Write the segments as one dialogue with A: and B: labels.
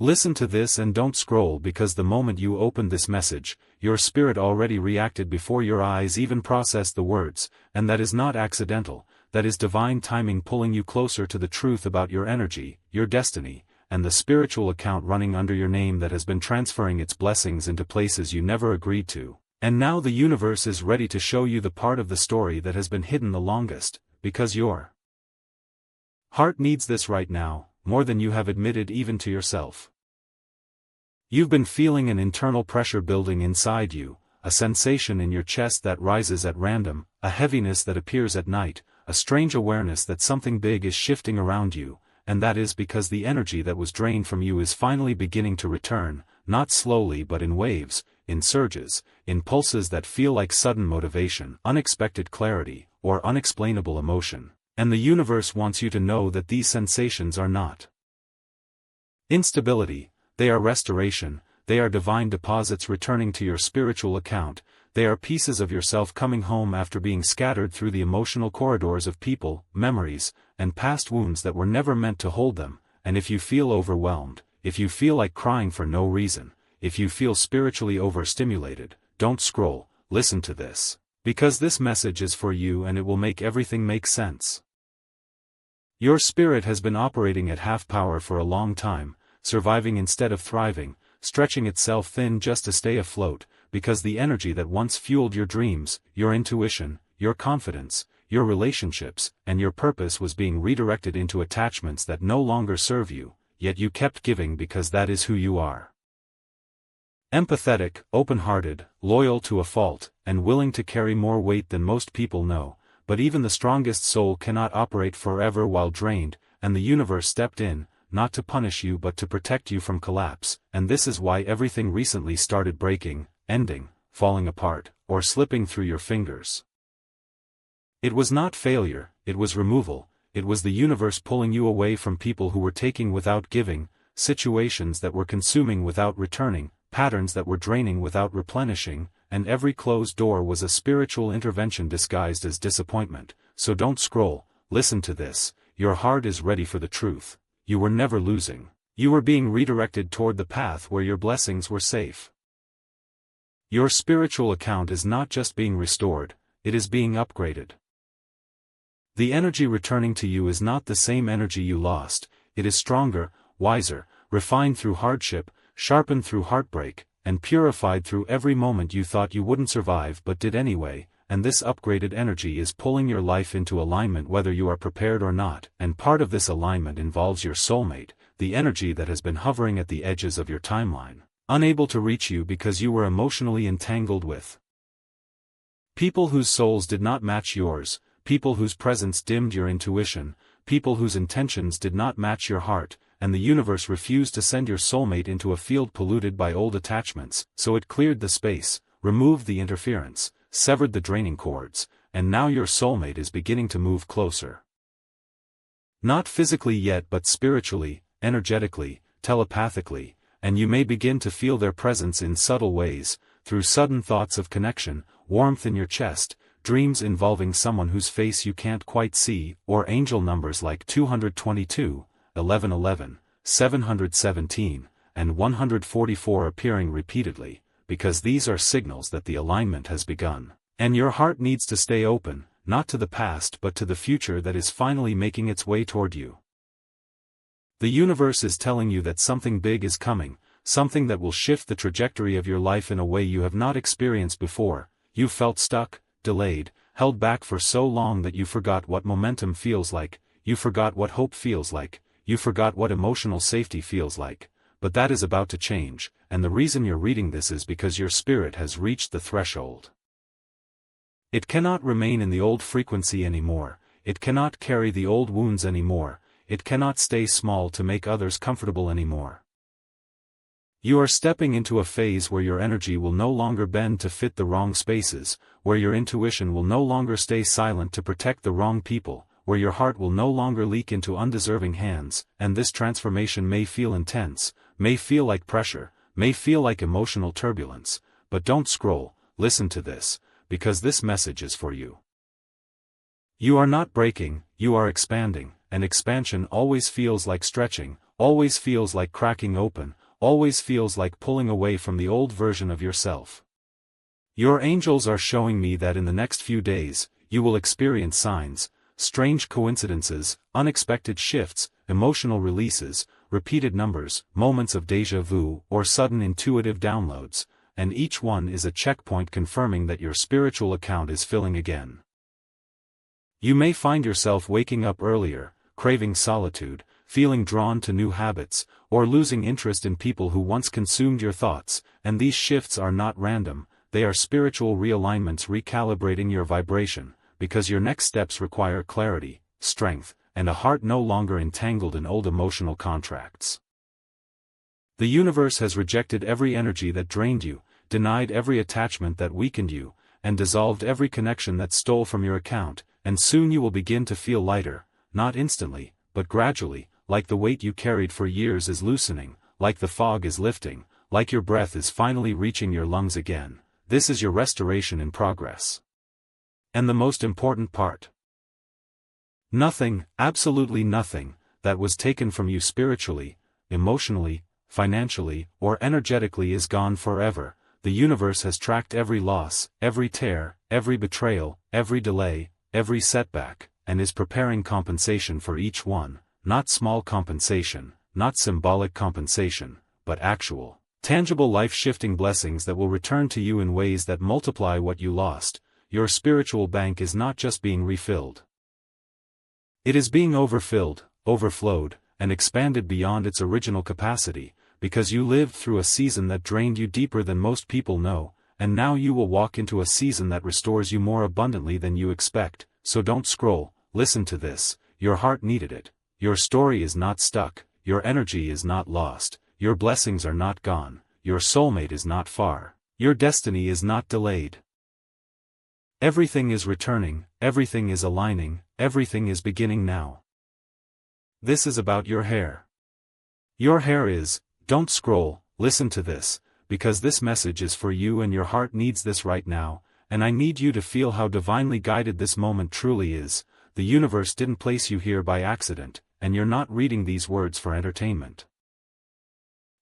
A: Listen to this and don't scroll, because the moment you opened this message, your spirit already reacted before your eyes even processed the words, and that is not accidental, that is divine timing pulling you closer to the truth about your energy, your destiny, and the spiritual account running under your name that has been transferring its blessings into places you never agreed to. And now the universe is ready to show you the part of the story that has been hidden the longest, because your heart needs this right now, more than you have admitted even to yourself. You've been feeling an internal pressure building inside you, a sensation in your chest that rises at random, a heaviness that appears at night, a strange awareness that something big is shifting around you, and that is because the energy that was drained from you is finally beginning to return, not slowly but in waves, in surges, in pulses that feel like sudden motivation, unexpected clarity, or unexplainable emotion. And the universe wants you to know that these sensations are not instability, they are restoration, they are divine deposits returning to your spiritual account, they are pieces of yourself coming home after being scattered through the emotional corridors of people, memories, and past wounds that were never meant to hold them. And if you feel overwhelmed, if you feel like crying for no reason, if you feel spiritually overstimulated, don't scroll, listen to this. Because this message is for you and it will make everything make sense. Your spirit has been operating at half power for a long time, surviving instead of thriving, stretching itself thin just to stay afloat, because the energy that once fueled your dreams, your intuition, your confidence, your relationships, and your purpose was being redirected into attachments that no longer serve you, yet you kept giving because that is who you are. Empathetic, open-hearted, loyal to a fault, and willing to carry more weight than most people know, but even the strongest soul cannot operate forever while drained, and the universe stepped in, not to punish you but to protect you from collapse, and this is why everything recently started breaking, ending, falling apart, or slipping through your fingers. It was not failure, it was removal, it was the universe pulling you away from people who were taking without giving, situations that were consuming without returning, patterns that were draining without replenishing, and every closed door was a spiritual intervention disguised as disappointment. So don't scroll, listen to this, your heart is ready for the truth. You were never losing. You were being redirected toward the path where your blessings were safe. Your spiritual account is not just being restored, it is being upgraded. The energy returning to you is not the same energy you lost, it is stronger, wiser, refined through hardship, sharpened through heartbreak, and purified through every moment you thought you wouldn't survive but did anyway, and this upgraded energy is pulling your life into alignment whether you are prepared or not, and part of this alignment involves your soulmate, the energy that has been hovering at the edges of your timeline, unable to reach you because you were emotionally entangled with people whose souls did not match yours, people whose presence dimmed your intuition, people whose intentions did not match your heart, and the universe refused to send your soulmate into a field polluted by old attachments, so it cleared the space, removed the interference, severed the draining cords, and now your soulmate is beginning to move closer. Not physically yet but spiritually, energetically, telepathically, and you may begin to feel their presence in subtle ways, through sudden thoughts of connection, warmth in your chest, dreams involving someone whose face you can't quite see, or angel numbers like 222, 1111, 717, and 144 appearing repeatedly, because these are signals that the alignment has begun. And your heart needs to stay open, not to the past but to the future that is finally making its way toward you. The universe is telling you that something big is coming, something that will shift the trajectory of your life in a way you have not experienced before. You felt stuck, delayed, held back for so long that you forgot what momentum feels like, you forgot what hope feels like, you forgot what emotional safety feels like, but that is about to change, and the reason you're reading this is because your spirit has reached the threshold. It cannot remain in the old frequency anymore, it cannot carry the old wounds anymore, it cannot stay small to make others comfortable anymore. You are stepping into a phase where your energy will no longer bend to fit the wrong spaces, where your intuition will no longer stay silent to protect the wrong people, where your heart will no longer leak into undeserving hands, and this transformation may feel intense, may feel like pressure, may feel like emotional turbulence, but don't scroll, listen to this, because this message is for you. You are not breaking, you are expanding, and expansion always feels like stretching, always feels like cracking open, always feels like pulling away from the old version of yourself. Your angels are showing me that in the next few days, you will experience signs, strange coincidences, unexpected shifts, emotional releases, repeated numbers, moments of déjà vu, or sudden intuitive downloads, and each one is a checkpoint confirming that your spiritual account is filling again. You may find yourself waking up earlier, craving solitude, feeling drawn to new habits, or losing interest in people who once consumed your thoughts, and these shifts are not random, they are spiritual realignments recalibrating your vibration, because your next steps require clarity, strength, and a heart no longer entangled in old emotional contracts. The universe has rejected every energy that drained you, denied every attachment that weakened you, and dissolved every connection that stole from your account, and soon you will begin to feel lighter, not instantly, but gradually, like the weight you carried for years is loosening, like the fog is lifting, like your breath is finally reaching your lungs again. This is your restoration in progress. And the most important part. Nothing, absolutely nothing, that was taken from you spiritually, emotionally, financially, or energetically is gone forever. The universe has tracked every loss, every tear, every betrayal, every delay, every setback, and is preparing compensation for each one, not small compensation, not symbolic compensation, but actual, tangible life-shifting blessings that will return to you in ways that multiply what you lost. Your spiritual bank is not just being refilled. It is being overfilled, overflowed, and expanded beyond its original capacity, because you lived through a season that drained you deeper than most people know, and now you will walk into a season that restores you more abundantly than you expect. So don't scroll, listen to this, your heart needed it. Your story is not stuck, your energy is not lost, your blessings are not gone, your soulmate is not far, your destiny is not delayed. Everything is returning, everything is aligning, everything is beginning now. This is about your hair. Your hair is, don't scroll, listen to this, because this message is for you and your heart needs this right now, and I need you to feel how divinely guided this moment truly is. The universe didn't place you here by accident, and you're not reading these words for entertainment.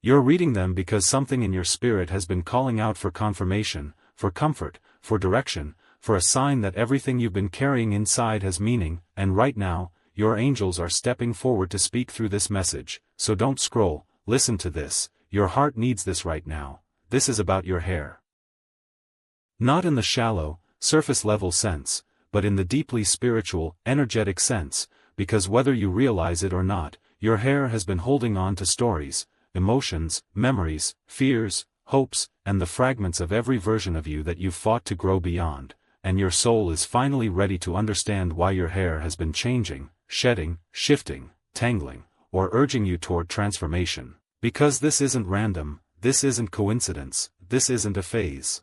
A: You're reading them because something in your spirit has been calling out for confirmation, for comfort, for direction, for a sign that everything you've been carrying inside has meaning, and right now, your angels are stepping forward to speak through this message. So don't scroll, listen to this, your heart needs this right now. This is about your hair. Not in the shallow, surface-level sense, but in the deeply spiritual, energetic sense, because whether you realize it or not, your hair has been holding on to stories, emotions, memories, fears, hopes, and the fragments of every version of you that you've fought to grow beyond, and your soul is finally ready to understand why your hair has been changing, shedding, shifting, tangling, or urging you toward transformation. Because this isn't random, this isn't coincidence, this isn't a phase.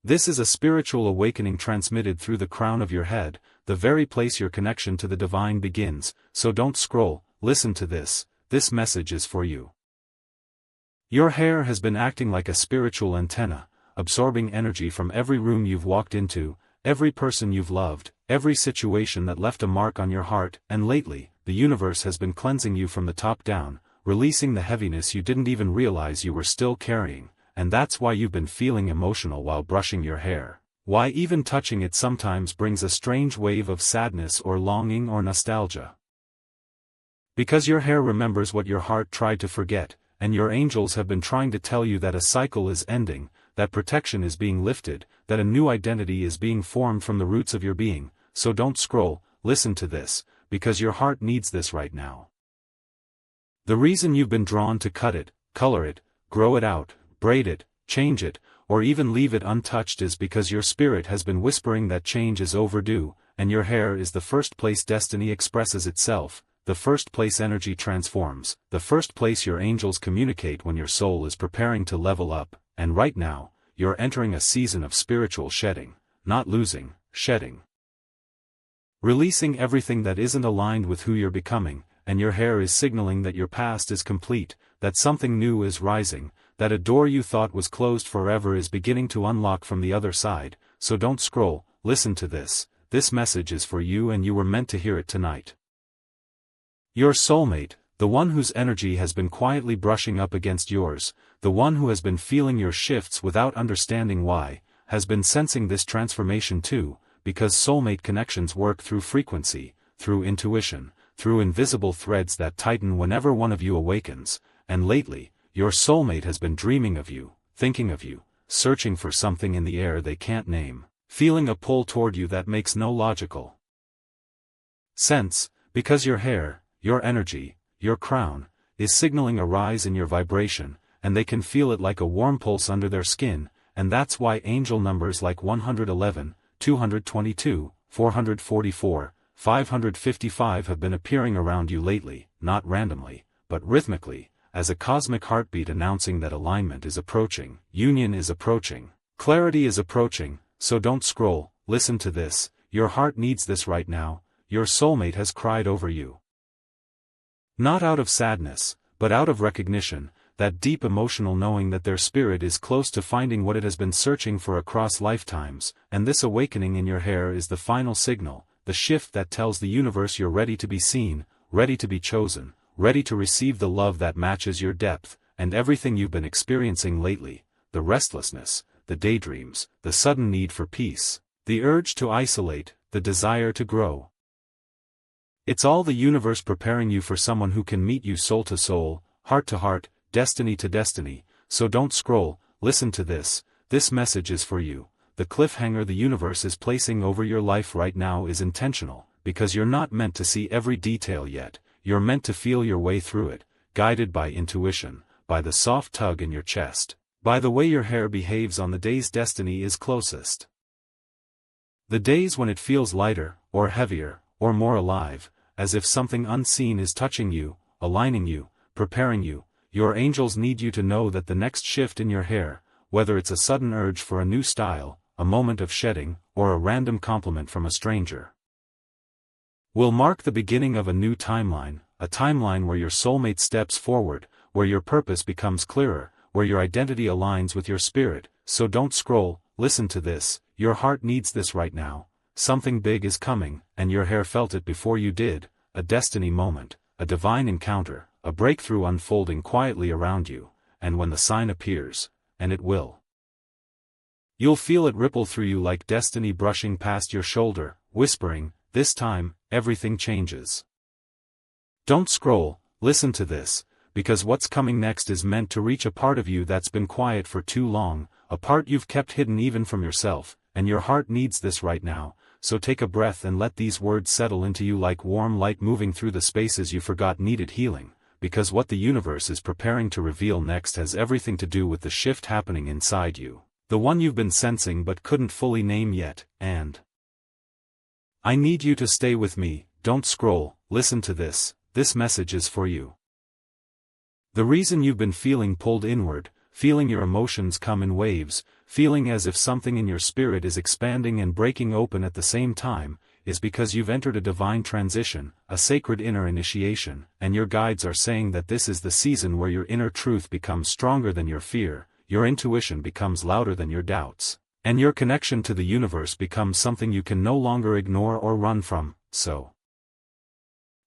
A: This is a spiritual awakening transmitted through the crown of your head, the very place your connection to the divine begins. So don't scroll, listen to this, this message is for you. Your hair has been acting like a spiritual antenna, absorbing energy from every room you've walked into, every person you've loved, every situation that left a mark on your heart, and lately, the universe has been cleansing you from the top down, releasing the heaviness you didn't even realize you were still carrying. And that's why you've been feeling emotional while brushing your hair. Why even touching it sometimes brings a strange wave of sadness or longing or nostalgia. Because your hair remembers what your heart tried to forget, and your angels have been trying to tell you that a cycle is ending, that protection is being lifted, that a new identity is being formed from the roots of your being. So don't scroll, listen to this, because your heart needs this right now. The reason you've been drawn to cut it, color it, grow it out, braid it, change it, or even leave it untouched is because your spirit has been whispering that change is overdue, and your hair is the first place destiny expresses itself, the first place energy transforms, the first place your angels communicate when your soul is preparing to level up, and right now, you're entering a season of spiritual shedding, not losing, shedding. Releasing everything that isn't aligned with who you're becoming, and your hair is signaling that your past is complete, that something new is rising, that a door you thought was closed forever is beginning to unlock from the other side. So don't scroll, listen to this, this message is for you and you were meant to hear it tonight. Your soulmate, the one whose energy has been quietly brushing up against yours, the one who has been feeling your shifts without understanding why, has been sensing this transformation too, because soulmate connections work through frequency, through intuition, through invisible threads that tighten whenever one of you awakens, and lately, your soulmate has been dreaming of you, thinking of you, searching for something in the air they can't name, feeling a pull toward you that makes no logical sense, because your hair, your energy, your crown, is signaling a rise in your vibration, and they can feel it like a warm pulse under their skin, and that's why angel numbers like 111, 222, 444, 555 have been appearing around you lately, not randomly, but rhythmically, as a cosmic heartbeat announcing that alignment is approaching, union is approaching, clarity is approaching. So don't scroll, listen to this, your heart needs this right now, your soulmate has cried over you. Not out of sadness, but out of recognition, that deep emotional knowing that their spirit is close to finding what it has been searching for across lifetimes, and this awakening in your hair is the final signal, the shift that tells the universe you're ready to be seen, ready to be chosen, ready to receive the love that matches your depth, and everything you've been experiencing lately, the restlessness, the daydreams, the sudden need for peace, the urge to isolate, the desire to grow. It's all the universe preparing you for someone who can meet you soul to soul, heart to heart, destiny to destiny. So don't scroll, listen to this message is for you. The cliffhanger the universe is placing over your life right now is intentional, because you're not meant to see every detail yet, you're meant to feel your way through it, guided by intuition, by the soft tug in your chest, by the way your hair behaves on the days destiny is closest. The days when it feels lighter, or heavier, or more alive, as if something unseen is touching you, aligning you, preparing you. Your angels need you to know that the next shift in your hair, whether it's a sudden urge for a new style, a moment of shedding, or a random compliment from a stranger, will mark the beginning of a new timeline, a timeline where your soulmate steps forward, where your purpose becomes clearer, where your identity aligns with your spirit. So don't scroll, listen to this, your heart needs this right now. Something big is coming, and your hair felt it before you did, a destiny moment, a divine encounter, a breakthrough unfolding quietly around you, and when the sign appears, and it will, you'll feel it ripple through you like destiny brushing past your shoulder, whispering, this time, everything changes. Don't scroll, listen to this, because what's coming next is meant to reach a part of you that's been quiet for too long, a part you've kept hidden even from yourself, and your heart needs this right now. So take a breath and let these words settle into you like warm light moving through the spaces you forgot needed healing, because what the universe is preparing to reveal next has everything to do with the shift happening inside you, the one you've been sensing but couldn't fully name yet. And I need you to stay with me, don't scroll, listen to this message is for you. The reason you've been feeling pulled inward, feeling your emotions come in waves, feeling as if something in your spirit is expanding and breaking open at the same time, is because you've entered a divine transition, a sacred inner initiation, and your guides are saying that this is the season where your inner truth becomes stronger than your fear, your intuition becomes louder than your doubts, and your connection to the universe becomes something you can no longer ignore or run from. So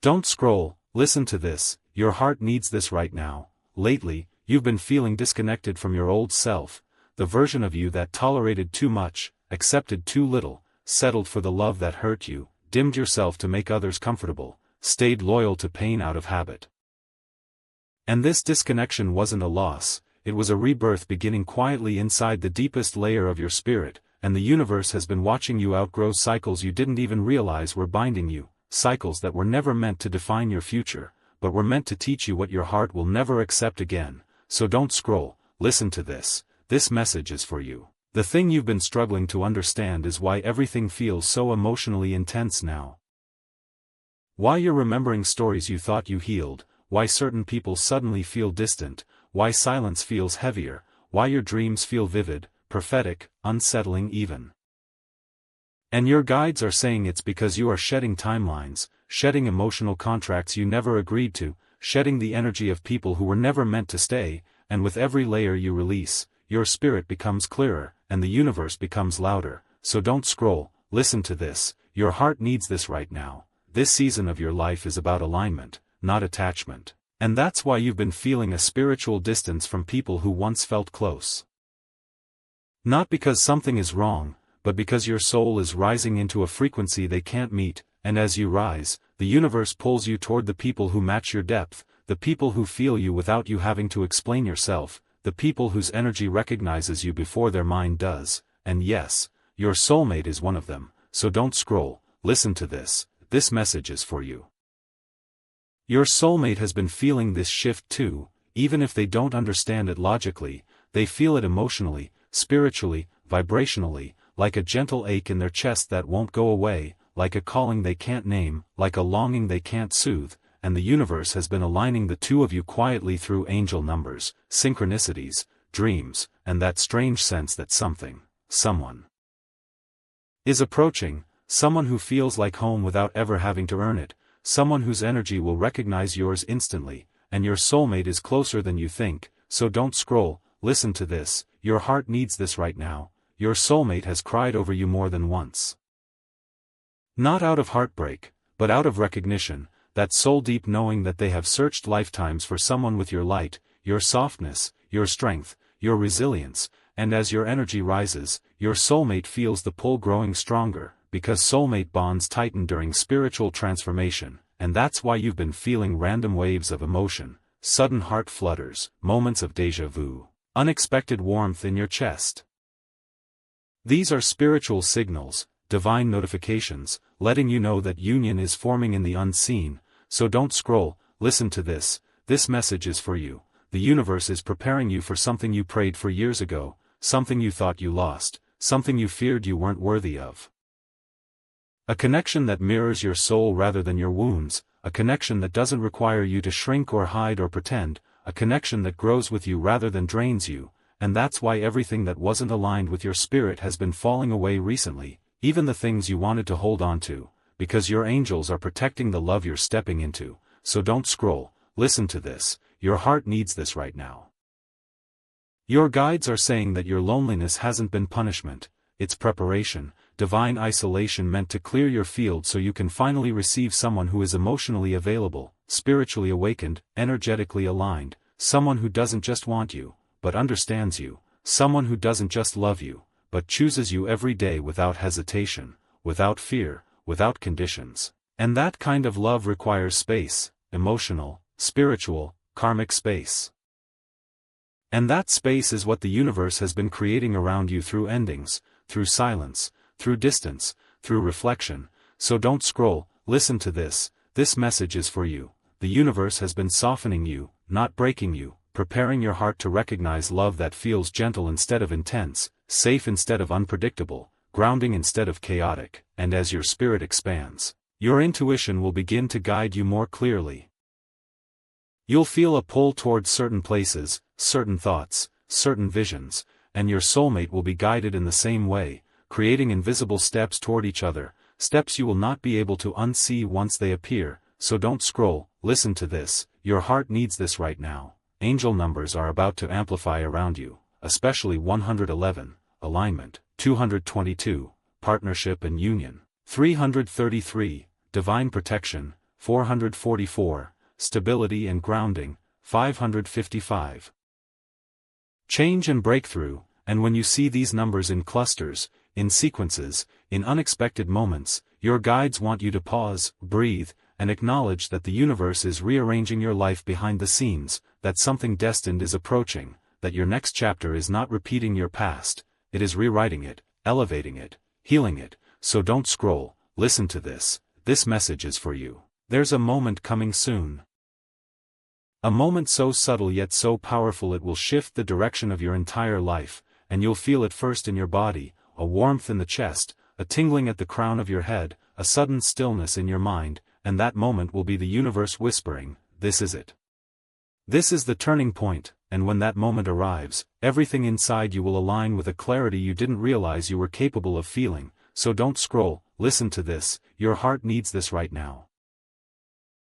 A: don't scroll, listen to this, your heart needs this right now. Lately, you've been feeling disconnected from your old self, the version of you that tolerated too much, accepted too little, settled for the love that hurt you, dimmed yourself to make others comfortable, stayed loyal to pain out of habit. And this disconnection wasn't a loss, it was a rebirth beginning quietly inside the deepest layer of your spirit, and the universe has been watching you outgrow cycles you didn't even realize were binding you, cycles that were never meant to define your future, but were meant to teach you what your heart will never accept again. So don't scroll, listen to this message is for you. The thing you've been struggling to understand is why everything feels so emotionally intense now. Why you're remembering stories you thought you healed, why certain people suddenly feel distant, why silence feels heavier, why your dreams feel vivid, prophetic, unsettling even. And your guides are saying it's because you are shedding timelines, shedding emotional contracts you never agreed to, shedding the energy of people who were never meant to stay, and with every layer you release, your spirit becomes clearer, and the universe becomes louder. So don't scroll, listen to this, your heart needs this right now. This season of your life is about alignment, not attachment. And that's why you've been feeling a spiritual distance from people who once felt close. Not because something is wrong, but because your soul is rising into a frequency they can't meet, and as you rise, the universe pulls you toward the people who match your depth, the people who feel you without you having to explain yourself, the people whose energy recognizes you before their mind does, and yes, your soulmate is one of them, so don't scroll, listen to this message is for you. Your soulmate has been feeling this shift too, even if they don't understand it logically, they feel it emotionally, spiritually, vibrationally, like a gentle ache in their chest that won't go away, like a calling they can't name, like a longing they can't soothe, and the universe has been aligning the two of you quietly through angel numbers, synchronicities, dreams, and that strange sense that someone is approaching, someone who feels like home without ever having to earn it, someone whose energy will recognize yours instantly, and your soulmate is closer than you think, so don't scroll, listen to this, your heart needs this right now, your soulmate has cried over you more than once. Not out of heartbreak, but out of recognition, that soul-deep knowing that they have searched lifetimes for someone with your light, your softness, your strength, your resilience, and as your energy rises, your soulmate feels the pull growing stronger, because soulmate bonds tighten during spiritual transformation, and that's why you've been feeling random waves of emotion, sudden heart flutters, moments of déjà vu, unexpected warmth in your chest. These are spiritual signals, divine notifications, letting you know that union is forming in the unseen, so don't scroll, listen to this message is for you, the universe is preparing you for something you prayed for years ago, something you thought you lost, something you feared you weren't worthy of. A connection that mirrors your soul rather than your wounds, a connection that doesn't require you to shrink or hide or pretend, a connection that grows with you rather than drains you, and that's why everything that wasn't aligned with your spirit has been falling away recently, even the things you wanted to hold on to, because your angels are protecting the love you're stepping into, so don't scroll, listen to this, your heart needs this right now. Your guides are saying that your loneliness hasn't been punishment, it's preparation, divine isolation meant to clear your field so you can finally receive someone who is emotionally available, spiritually awakened, energetically aligned, someone who doesn't just want you, but understands you, someone who doesn't just love you, but chooses you every day without hesitation, without fear, without conditions. And that kind of love requires space, emotional, spiritual, karmic space. And that space is what the universe has been creating around you through endings, through silence, through distance, through reflection, so don't scroll, listen to this message is for you, the universe has been softening you, not breaking you, preparing your heart to recognize love that feels gentle instead of intense, safe instead of unpredictable, grounding instead of chaotic, and as your spirit expands, your intuition will begin to guide you more clearly. You'll feel a pull towards certain places, certain thoughts, certain visions, and your soulmate will be guided in the same way, creating invisible steps toward each other, steps you will not be able to unsee once they appear, so don't scroll, listen to this, your heart needs this right now. Angel numbers are about to amplify around you, especially 111, alignment, 222, partnership and union, 333, divine protection, 444, stability and grounding, 555. Change and breakthrough, and when you see these numbers in clusters, in sequences, in unexpected moments, your guides want you to pause, breathe, and acknowledge that the universe is rearranging your life behind the scenes, that something destined is approaching, that your next chapter is not repeating your past, it is rewriting it, elevating it, healing it, so don't scroll, listen to this message is for you. There's a moment coming soon. A moment so subtle yet so powerful it will shift the direction of your entire life, and you'll feel it first in your body, a warmth in the chest, a tingling at the crown of your head, a sudden stillness in your mind, and that moment will be the universe whispering, this is it. This is the turning point, and when that moment arrives, everything inside you will align with a clarity you didn't realize you were capable of feeling, so don't scroll, listen to this, your heart needs this right now.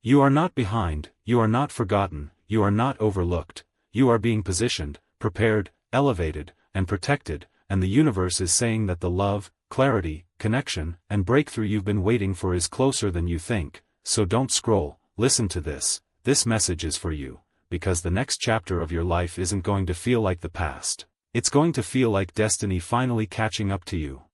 A: You are not behind, you are not forgotten, you are not overlooked, you are being positioned, prepared, elevated, and protected, and the universe is saying that the love, clarity, connection, and breakthrough you've been waiting for is closer than you think, so don't scroll, listen to this this message is for you, because the next chapter of your life isn't going to feel like the past. It's going to feel like destiny finally catching up to you.